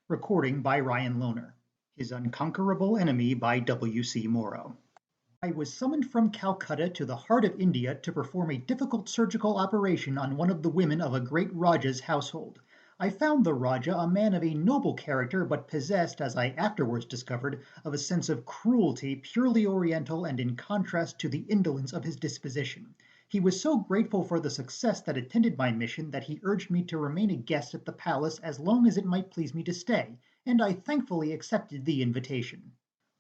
Recording by Ryan Lohner. His Unconquerable Enemy by W.C. Morrow. I was summoned from Calcutta to the heart of India to perform a difficult surgical operation on one of the women of a great Raja's household. I found the Raja a man of a noble character, but possessed, as I afterwards discovered, of a sense of cruelty purely Oriental and in contrast to the indolence of his disposition. He was so grateful for the success that attended my mission that he urged me to remain a guest at the palace as long as it might please me to stay, and I thankfully accepted the invitation.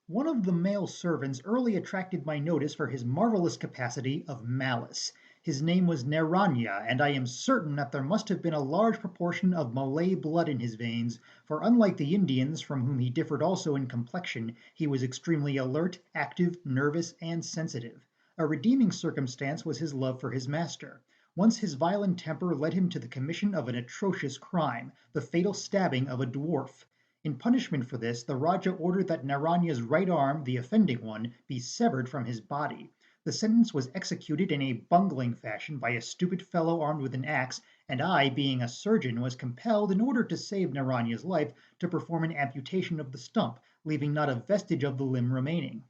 One of the male servants early attracted my notice for his marvelous capacity of malice. His name was Naranja, and I am certain that there must have been a large proportion of Malay blood in his veins, for unlike the Indians, from whom he differed also in complexion, he was extremely alert, active, nervous, and sensitive. A redeeming circumstance was his love for his master. Once his violent temper led him to the commission of an atrocious crime, the fatal stabbing of a dwarf. In punishment for this, the Raja ordered that Naranya's right arm, the offending one, be severed from his body. The sentence was executed in a bungling fashion by a stupid fellow armed with an axe, and I, being a surgeon, was compelled, in order to save Naranya's life, to perform an amputation of the stump, leaving not a vestige of the limb remaining.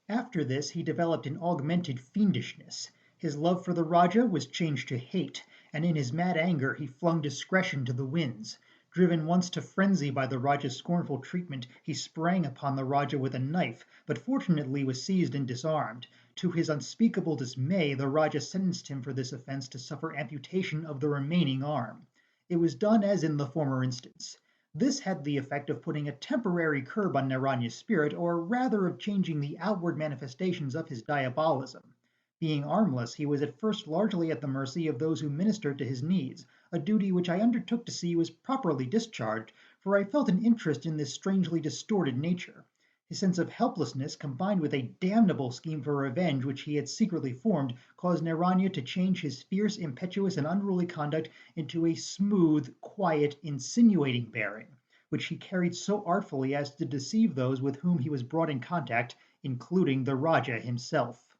After this he developed an augmented fiendishness. His love for the Raja was changed to hate, and in his mad anger he flung discretion to the winds. Driven once to frenzy by the Raja's scornful treatment, he sprang upon the Raja with a knife, but fortunately was seized and disarmed. To his unspeakable dismay, the Raja sentenced him for this offence to suffer amputation of the remaining arm. It was done as in the former instance. This had the effect of putting a temporary curb on Naranya's spirit, or rather of changing the outward manifestations of his diabolism. Being armless, he was at first largely at the mercy of those who ministered to his needs, a duty which I undertook to see was properly discharged, for I felt an interest in this strangely distorted nature. His sense of helplessness, combined with a damnable scheme for revenge which he had secretly formed, caused Naranja to change his fierce, impetuous, and unruly conduct into a smooth, quiet, insinuating bearing, which he carried so artfully as to deceive those with whom he was brought in contact, including the Raja himself.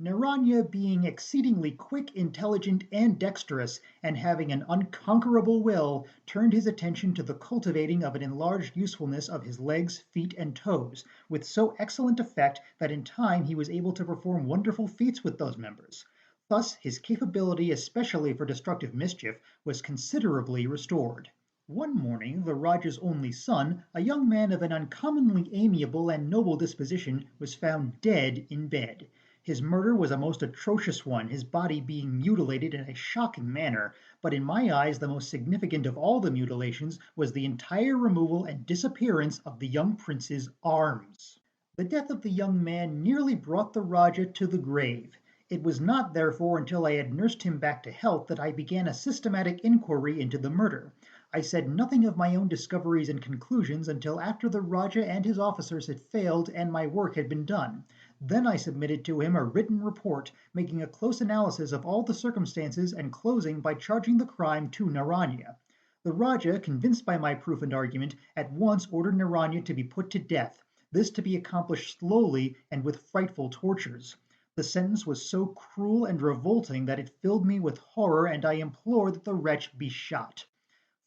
Naranja, being exceedingly quick, intelligent, and dexterous, and having an unconquerable will, turned his attention to the cultivating of an enlarged usefulness of his legs, feet, and toes, with so excellent effect that in time he was able to perform wonderful feats with those members. Thus his capability, especially for destructive mischief, was considerably restored. One morning the Raja's only son, a young man of an uncommonly amiable and noble disposition, was found dead in bed. His murder was a most atrocious one, his body being mutilated in a shocking manner, but in my eyes the most significant of all the mutilations was the entire removal and disappearance of the young prince's arms. The death of the young man nearly brought the Raja to the grave. It was not, therefore, until I had nursed him back to health that I began a systematic inquiry into the murder. I said nothing of my own discoveries and conclusions until after the Raja and his officers had failed and my work had been done. Then I submitted to him a written report, making a close analysis of all the circumstances and closing by charging the crime to Naranja. The Raja, convinced by my proof and argument, at once ordered Naranja to be put to death, this to be accomplished slowly and with frightful tortures. The sentence was so cruel and revolting that it filled me with horror, and I implored that the wretch be shot.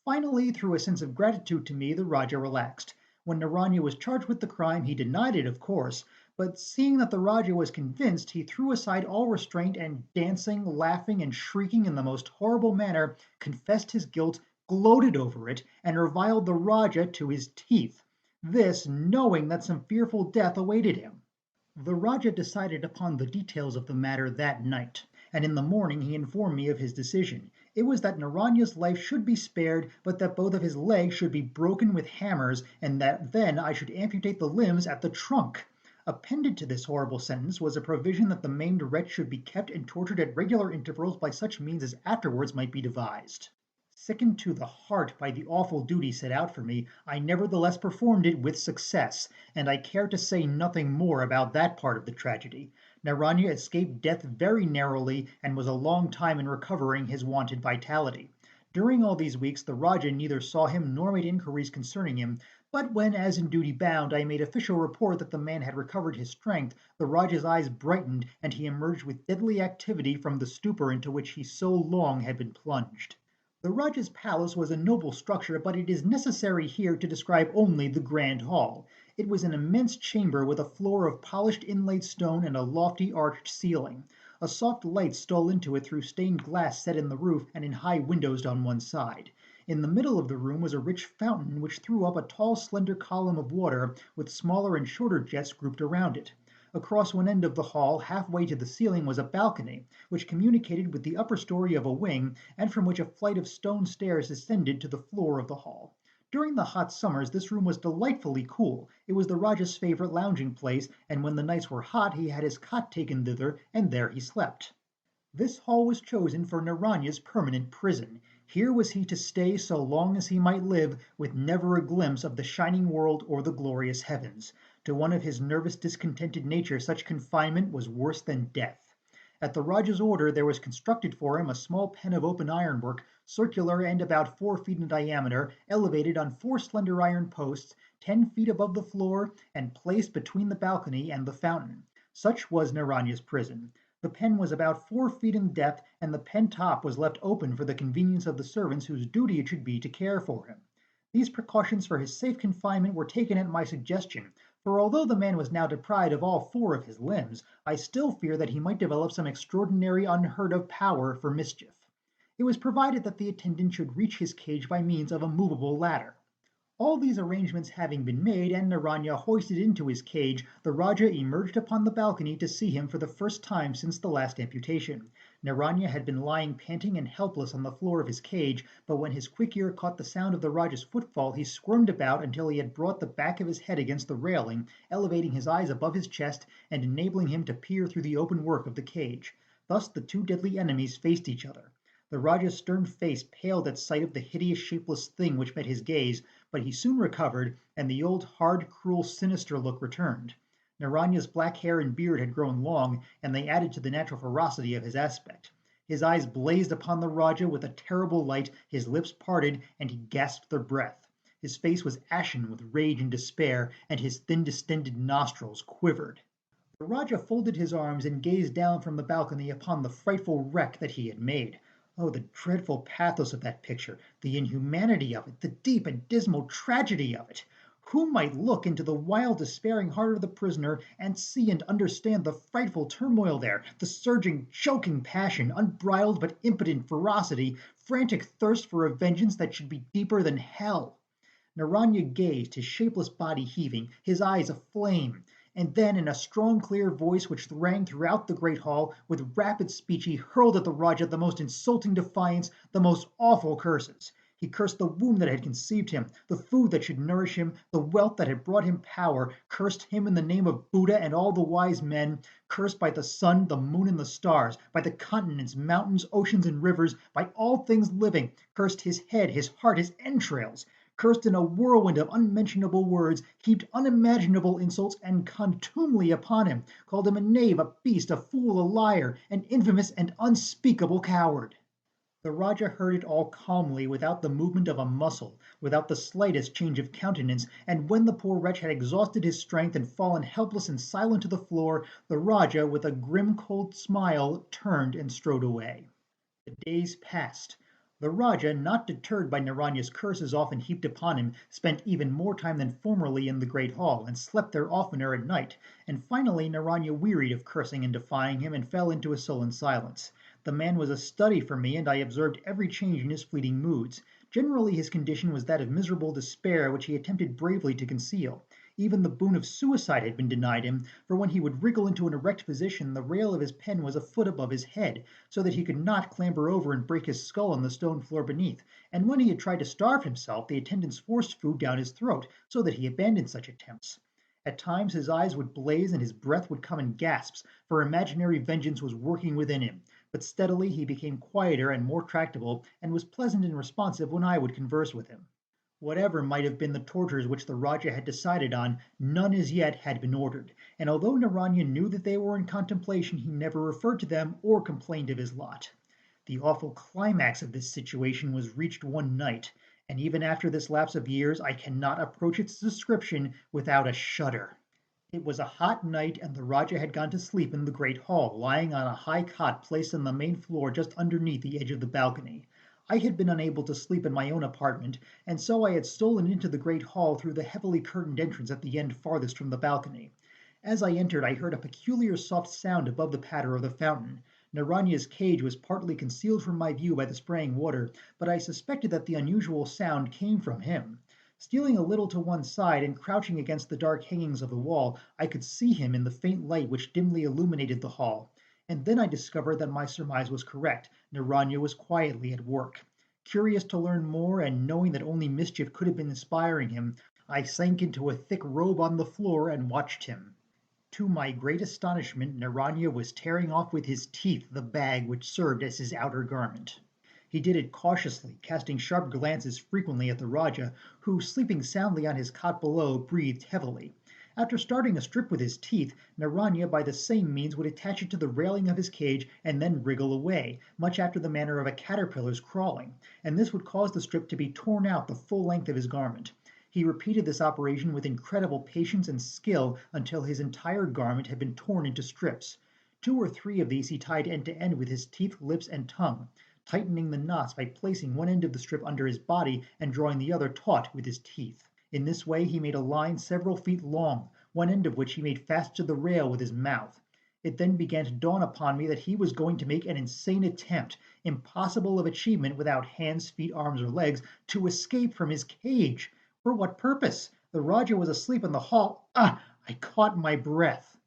Finally, through a sense of gratitude to me, the Raja relaxed. When Naranja was charged with the crime, he denied it, of course, but seeing that the Raja was convinced, he threw aside all restraint and, dancing, laughing, and shrieking in the most horrible manner, confessed his guilt, gloated over it, and reviled the Raja to his teeth. This, knowing that some fearful death awaited him. The Raja decided upon the details of the matter that night, and in the morning he informed me of his decision. It was that Naranja's life should be spared, but that both of his legs should be broken with hammers, and that then I should amputate the limbs at the trunk. Appended to this horrible sentence was a provision that the maimed wretch should be kept and tortured at regular intervals by such means as afterwards might be devised. Sickened to the heart by the awful duty set out for me, I nevertheless performed it with success, and I care to say nothing more about that part of the tragedy. Naranja escaped death very narrowly, and was a long time in recovering his wonted vitality. During all these weeks the Raja neither saw him nor made inquiries concerning him, but when, as in duty bound, I made official report that the man had recovered his strength, the Raja's eyes brightened, and he emerged with deadly activity from the stupor into which he so long had been plunged. The Raja's palace was a noble structure, but it is necessary here to describe only the grand hall. It was an immense chamber with a floor of polished inlaid stone and a lofty arched ceiling. A soft light stole into it through stained glass set in the roof and in high windows on one side. In the middle of the room was a rich fountain which threw up a tall slender column of water with smaller and shorter jets grouped around it. Across one end of the hall, halfway to the ceiling, was a balcony, which communicated with the upper story of a wing, and from which a flight of stone stairs ascended to the floor of the hall. During the hot summers this room was delightfully cool. It was the Rajah's favorite lounging place, and when the nights were hot he had his cot taken thither, and there he slept. This hall was chosen for Naranya's permanent prison. Here was he to stay so long as he might live, with never a glimpse of the shining world or the glorious heavens. To one of his nervous, discontented nature such confinement was worse than death. At the Rajah's order there was constructed for him a small pen of open ironwork, circular and about 4 feet in diameter, elevated on 4 slender iron posts, 10 feet above the floor, and placed between the balcony and the fountain. Such was Naranya's prison. The pen was about 4 feet in depth, and the pen top was left open for the convenience of the servants whose duty it should be to care for him. These precautions for his safe confinement were taken at my suggestion, for although the man was now deprived of all 4 of his limbs, I still fear that he might develop some extraordinary unheard of power for mischief. It was provided that the attendant should reach his cage by means of a movable ladder. All these arrangements having been made, and Naranja hoisted into his cage, the Rajah emerged upon the balcony to see him for the first time since the last amputation. Naranja had been lying panting and helpless on the floor of his cage, but when his quick ear caught the sound of the Rajah's footfall he squirmed about until he had brought the back of his head against the railing, elevating his eyes above his chest and enabling him to peer through the open work of the cage. Thus the two deadly enemies faced each other. The Rajah's stern face paled at sight of the hideous shapeless thing which met his gaze, but he soon recovered, and the old hard, cruel, sinister look returned. Naranja's black hair and beard had grown long, and they added to the natural ferocity of his aspect. His eyes blazed upon the Rajah with a terrible light, his lips parted, and he gasped for breath. His face was ashen with rage and despair, and his thin distended nostrils quivered. The Rajah folded his arms and gazed down from the balcony upon the frightful wreck that he had made. Oh, the dreadful pathos of that picture, the inhumanity of it, the deep and dismal tragedy of it! Who might look into the wild, despairing heart of the prisoner and see and understand the frightful turmoil there, the surging, choking passion, unbridled but impotent ferocity, frantic thirst for a vengeance that should be deeper than hell? Naranja gazed, his shapeless body heaving, his eyes aflame. And then, in a strong, clear voice which rang throughout the great hall, with rapid speech he hurled at the Rajah the most insulting defiance, the most awful curses. He cursed the womb that had conceived him, the food that should nourish him, the wealth that had brought him power, cursed him in the name of Buddha and all the wise men, cursed by the sun, the moon, and the stars, by the continents, mountains, oceans, and rivers, by all things living, cursed his head, his heart, his entrails, cursed in a whirlwind of unmentionable words, heaped unimaginable insults and contumely upon him, called him a knave, a beast, a fool, a liar, an infamous and unspeakable coward. The Rajah heard it all calmly, without the movement of a muscle, without the slightest change of countenance, and when the poor wretch had exhausted his strength and fallen helpless and silent to the floor, the Rajah, with a grim cold smile, turned and strode away. The days passed. The Rajah, not deterred by Naranja's curses often heaped upon him, spent even more time than formerly in the great hall, and slept there oftener at night, and finally Naranja wearied of cursing and defying him, and fell into a sullen silence. The man was a study for me, and I observed every change in his fleeting moods. Generally his condition was that of miserable despair, which he attempted bravely to conceal. Even the boon of suicide had been denied him, for when he would wriggle into an erect position the rail of his pen was a foot above his head, so that he could not clamber over and break his skull on the stone floor beneath, and when he had tried to starve himself the attendants forced food down his throat, so that he abandoned such attempts. At times his eyes would blaze and his breath would come in gasps, for imaginary vengeance was working within him, but steadily he became quieter and more tractable, and was pleasant and responsive when I would converse with him. Whatever might have been the tortures which the Rajah had decided on, none as yet had been ordered, and although Naranja knew that they were in contemplation he never referred to them or complained of his lot. The awful climax of this situation was reached one night, and even after this lapse of years I cannot approach its description without a shudder. It was a hot night, and the Rajah had gone to sleep in the great hall, lying on a high cot placed on the main floor just underneath the edge of the balcony. I had been unable to sleep in my own apartment, and so I had stolen into the great hall through the heavily curtained entrance at the end farthest from the balcony. As I entered, I heard a peculiar soft sound above the patter of the fountain. Naranya's cage was partly concealed from my view by the spraying water, but I suspected that the unusual sound came from him. Stealing a little to one side and crouching against the dark hangings of the wall, I could see him in the faint light which dimly illuminated the hall. And then I discovered that my surmise was correct. Naranja was quietly at work. Curious to learn more, and knowing that only mischief could have been inspiring him, I sank into a thick robe on the floor and watched him. To my great astonishment, Naranja was tearing off with his teeth the bag which served as his outer garment. He did it cautiously, casting sharp glances frequently at the Rajah, who, sleeping soundly on his cot below, breathed heavily. After starting a strip with his teeth, Naranja by the same means would attach it to the railing of his cage and then wriggle away, much after the manner of a caterpillar's crawling, and this would cause the strip to be torn out the full length of his garment. He repeated this operation with incredible patience and skill until his entire garment had been torn into strips. 2 or 3 of these he tied end to end with his teeth, lips, and tongue, tightening the knots by placing one end of the strip under his body and drawing the other taut with his teeth. In this way he made a line several feet long, one end of which he made fast to the rail with his mouth. It then began to dawn upon me that he was going to make an insane attempt, impossible of achievement without hands, feet, arms, or legs, to escape from his cage. For what purpose? The Rajah was asleep in the hall. Ah! I caught my breath.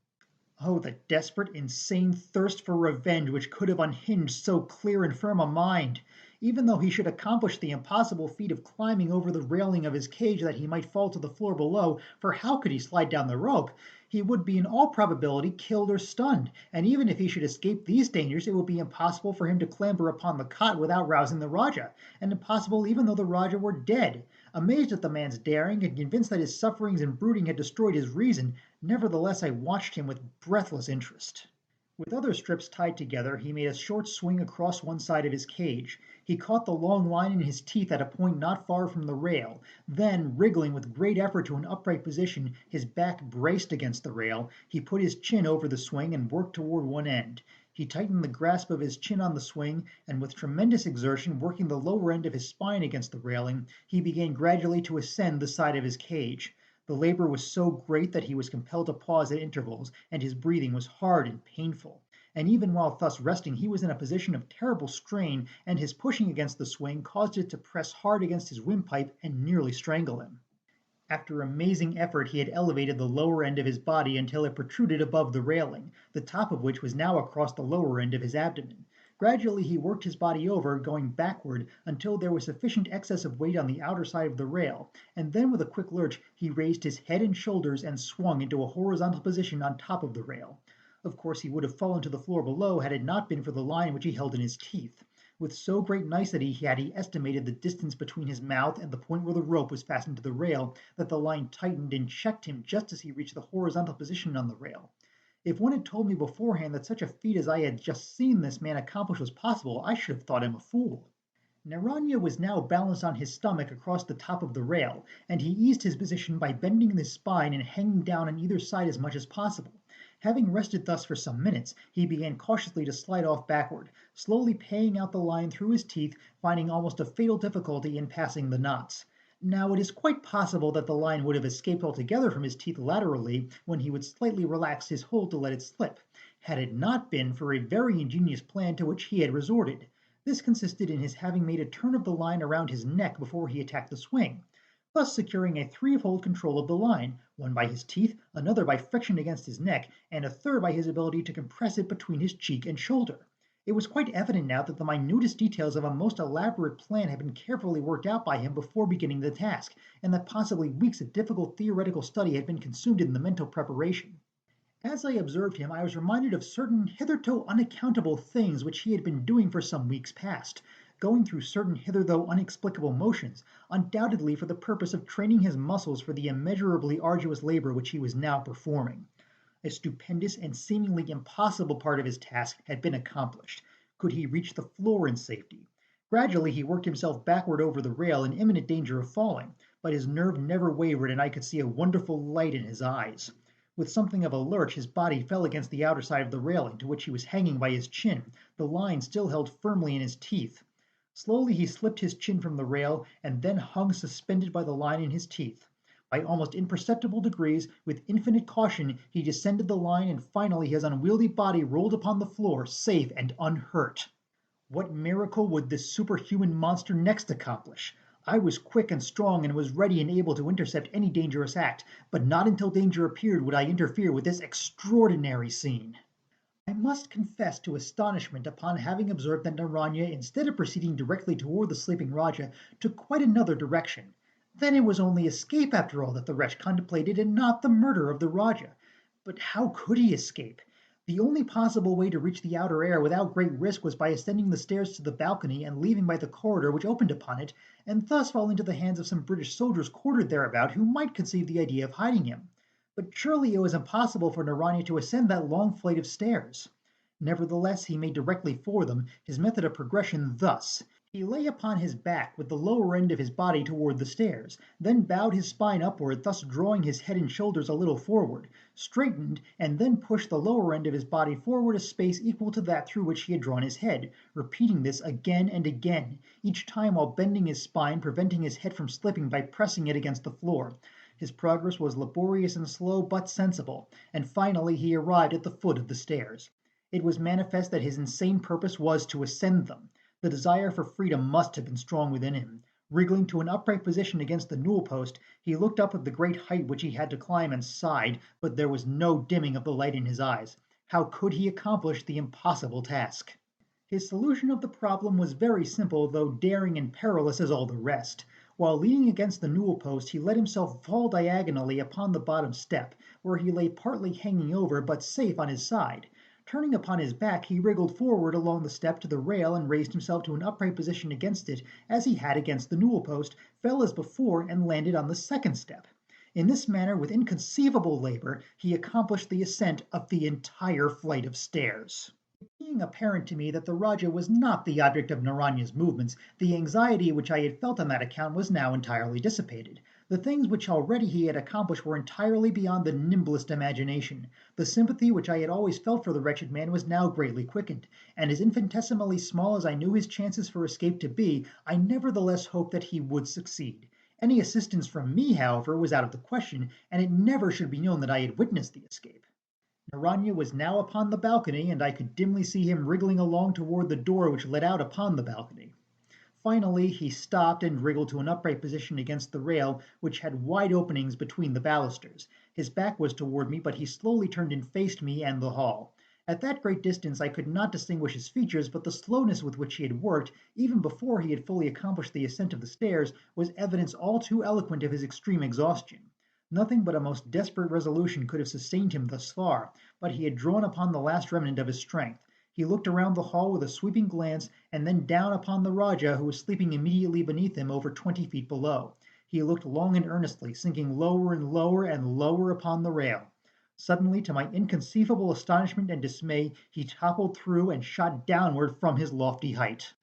Oh, the desperate, insane thirst for revenge which could have unhinged so clear and firm a mind! Even though he should accomplish the impossible feat of climbing over the railing of his cage that he might fall to the floor below, for how could he slide down the rope? He would be in all probability killed or stunned, and even if he should escape these dangers, it would be impossible for him to clamber upon the cot without rousing the Rajah, and impossible even though the Rajah were dead. Amazed at the man's daring, and convinced that his sufferings and brooding had destroyed his reason, nevertheless I watched him with breathless interest. With other strips tied together, he made a short swing across one side of his cage. He caught the long line in his teeth at a point not far from the rail. Then, wriggling with great effort to an upright position, his back braced against the rail, he put his chin over the swing and worked toward one end. He tightened the grasp of his chin on the swing, and with tremendous exertion, working the lower end of his spine against the railing, he began gradually to ascend the side of his cage. The labor was so great that he was compelled to pause at intervals, and his breathing was hard and painful. And even while thus resting, he was in a position of terrible strain, and his pushing against the swing caused it to press hard against his windpipe and nearly strangle him. After amazing effort he had elevated the lower end of his body until it protruded above the railing, the top of which was now across the lower end of his abdomen. Gradually he worked his body over, going backward until there was sufficient excess of weight on the outer side of the rail, and then with a quick lurch he raised his head and shoulders and swung into a horizontal position on top of the rail. Of course he would have fallen to the floor below had it not been for the line which he held in his teeth. With so great nicety had he estimated the distance between his mouth and the point where the rope was fastened to the rail, that the line tightened and checked him just as he reached the horizontal position on the rail. If one had told me beforehand that such a feat as I had just seen this man accomplish was possible, I should have thought him a fool. Naranja was now balanced on his stomach across the top of the rail, and he eased his position by bending his spine and hanging down on either side as much as possible. Having rested thus for some minutes, he began cautiously to slide off backward, slowly paying out the line through his teeth, finding almost a fatal difficulty in passing the knots. Now it is quite possible that the line would have escaped altogether from his teeth laterally when he would slightly relax his hold to let it slip, had it not been for a very ingenious plan to which he had resorted. This consisted in his having made a turn of the line around his neck before he attacked the swing, thus securing a threefold control of the line, one by his teeth, another by friction against his neck, and a third by his ability to compress it between his cheek and shoulder. It was quite evident now that the minutest details of a most elaborate plan had been carefully worked out by him before beginning the task, and that possibly weeks of difficult theoretical study had been consumed in the mental preparation. As I observed him, I was reminded of certain hitherto unaccountable things which he had been doing for some weeks past, going through certain hitherto inexplicable motions, undoubtedly for the purpose of training his muscles for the immeasurably arduous labor which he was now performing. A stupendous and seemingly impossible part of his task had been accomplished. Could he reach the floor in safety? Gradually he worked himself backward over the rail in imminent danger of falling, but his nerve never wavered and I could see a wonderful light in his eyes. With something of a lurch his body fell against the outer side of the railing, to which he was hanging by his chin, the line still held firmly in his teeth. Slowly he slipped his chin from the rail and then hung suspended by the line in his teeth. By almost imperceptible degrees, with infinite caution, he descended the line and finally his unwieldy body rolled upon the floor, safe and unhurt. What miracle would this superhuman monster next accomplish? I was quick and strong and was ready and able to intercept any dangerous act, but not until danger appeared would I interfere with this extraordinary scene. I must confess to astonishment upon having observed that Naranja, instead of proceeding directly toward the sleeping Rajah, took quite another direction. Then it was only escape after all that the wretch contemplated, and not the murder of the Rajah. But how could he escape? The only possible way to reach the outer air without great risk was by ascending the stairs to the balcony and leaving by the corridor which opened upon it, and thus fall into the hands of some British soldiers quartered thereabout who might conceive the idea of hiding him. But surely it was impossible for Naranja to ascend that long flight of stairs. Nevertheless, he made directly for them, his method of progression thus. He lay upon his back with the lower end of his body toward the stairs, then bowed his spine upward, thus drawing his head and shoulders a little forward, straightened, and then pushed the lower end of his body forward a space equal to that through which he had drawn his head, repeating this again and again, each time while bending his spine, preventing his head from slipping by pressing it against the floor. His progress was laborious and slow, but sensible, and finally he arrived at the foot of the stairs. It was manifest that his insane purpose was to ascend them. The desire for freedom must have been strong within him. Wriggling to an upright position against the newel post, he looked up at the great height which he had to climb and sighed, but there was no dimming of the light in his eyes. How could he accomplish the impossible task? His solution of the problem was very simple, though daring and perilous as all the rest. While leaning against the newel post, he let himself fall diagonally upon the bottom step, where he lay partly hanging over, but safe on his side. Turning upon his back, he wriggled forward along the step to the rail and raised himself to an upright position against it, as he had against the newel post, fell as before, and landed on the second step. In this manner, with inconceivable labor, he accomplished the ascent of the entire flight of stairs. Being apparent to me that the Rajah was not the object of Naranja's movements, the anxiety which I had felt on that account was now entirely dissipated. The things which already he had accomplished were entirely beyond the nimblest imagination. The sympathy which I had always felt for the wretched man was now greatly quickened, and as infinitesimally small as I knew his chances for escape to be, I nevertheless hoped that he would succeed. Any assistance from me, however, was out of the question, and it never should be known that I had witnessed the escape. Naranja was now upon the balcony, and I could dimly see him wriggling along toward the door which led out upon the balcony. Finally he stopped and wriggled to an upright position against the rail, which had wide openings between the balusters. His back was toward me, but he slowly turned and faced me and the hall. At that great distance I could not distinguish his features, but the slowness with which he had worked, even before he had fully accomplished the ascent of the stairs, was evidence all too eloquent of his extreme exhaustion. Nothing but a most desperate resolution could have sustained him thus far, but he had drawn upon the last remnant of his strength. He looked around the hall with a sweeping glance, and then down upon the Rajah, who was sleeping immediately beneath him over 20 feet below. He looked long and earnestly, sinking lower and lower and lower upon the rail. Suddenly, to my inconceivable astonishment and dismay, he toppled through and shot downward from his lofty height.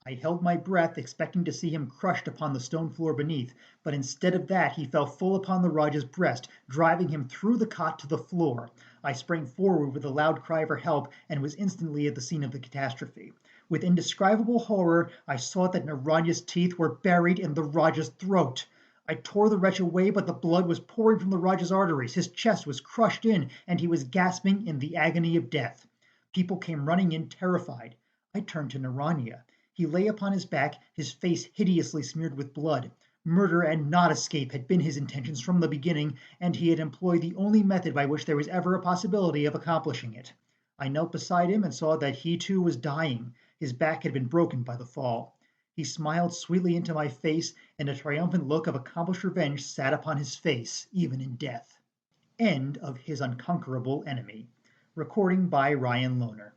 I held my breath, expecting to see him crushed upon the stone floor beneath, but instead of that he fell full upon the Rajah's breast, driving him through the cot to the floor. I sprang forward with a loud cry for help, and was instantly at the scene of the catastrophe. With indescribable horror I saw that Naranja's teeth were buried in the Rajah's throat. I tore the wretch away, but the blood was pouring from the Rajah's arteries, his chest was crushed in, and he was gasping in the agony of death. People came running in terrified. I turned to Naranja. He lay upon his back, his face hideously smeared with blood. Murder and not escape had been his intentions from the beginning, and he had employed the only method by which there was ever a possibility of accomplishing it. I knelt beside him and saw that he too was dying. His back had been broken by the fall. He smiled sweetly into my face, and a triumphant look of accomplished revenge sat upon his face, even in death. End of His Unconquerable Enemy. Recording by Ryan Lohner.